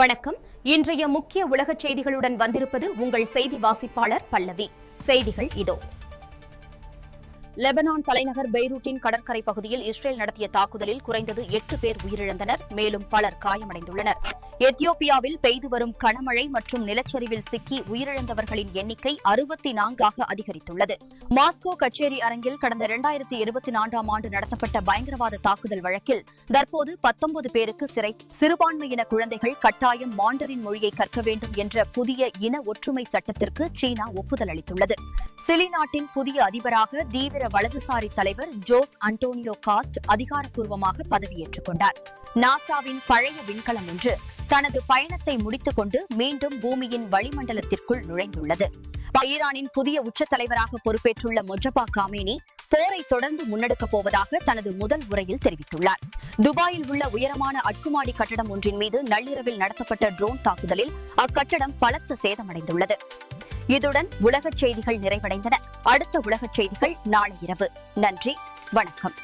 வணக்கம். இன்றைய முக்கிய உலகச் செய்திகளுடன் வந்திருப்பது உங்கள் செய்தி வாசிப்பாளர் பல்லவி. செய்திகள் இதோ. லெபனான் தலைநகர் பெய்ரூட்டின் கடற்கரை பகுதியில் இஸ்ரேல் நடத்திய தாக்குதலில் குறைந்தது 8 பேர் உயிரிழந்தனர். மேலும் பலர் காயமடைந்துள்ளனர். எத்தியோப்பியாவில் பெய்து வரும் கனமழை மற்றும் நிலச்சரிவில் சிக்கி உயிரிழந்தவர்களின் எண்ணிக்கை 64ஆக அதிகரித்துள்ளது. மாஸ்கோ கச்சேரி அரங்கில் கடந்த 2024ஆம் ஆண்டு நடத்தப்பட்ட பயங்கரவாத தாக்குதல் வழக்கில் தற்போது 19 பேருக்கு சிறை. சிறுபான்மையின குழந்தைகள் கட்டாயம் மாண்டரின் மொழியை கற்க வேண்டும் என்ற புதிய இன ஒற்றுமை சட்டத்திற்கு சீனா ஒப்புதல் அளித்துள்ளது. சிலி நாட்டின் புதிய அதிபராக தீவிர வலதுசாரி தலைவர் ஜோஸ் அன்டோனியோ காஸ்ட் அதிகாரப்பூர்வமாக பதவியேற்றுக் கொண்டார். நாசாவின் பழைய விண்கலம் ஒன்று தனது பயணத்தை முடித்துக் கொண்டு மீண்டும் பூமியின் வளிமண்டலத்திற்குள் நுழைந்துள்ளது. ஈரானின் புதிய உச்ச தலைவராக பொறுப்பேற்றுள்ள மொஜபா காமேனி போரை தொடர்ந்து முன்னெடுக்கப் போவதாக தனது முதல் உரையில் தெரிவித்துள்ளார். துபாயில் உள்ள உயரமான அடுக்குமாடி கட்டடம் ஒன்றின் மீது நள்ளிரவில் நடத்தப்பட்ட ட்ரோன் தாக்குதலில் அக்கட்டடம் பலத்த சேதமடைந்துள்ளது. இதுடன் உலகச் செய்திகள் நிறைவடைந்தன. அடுத்த உலகச் செய்திகள் நாளை இரவு. நன்றி, வணக்கம்.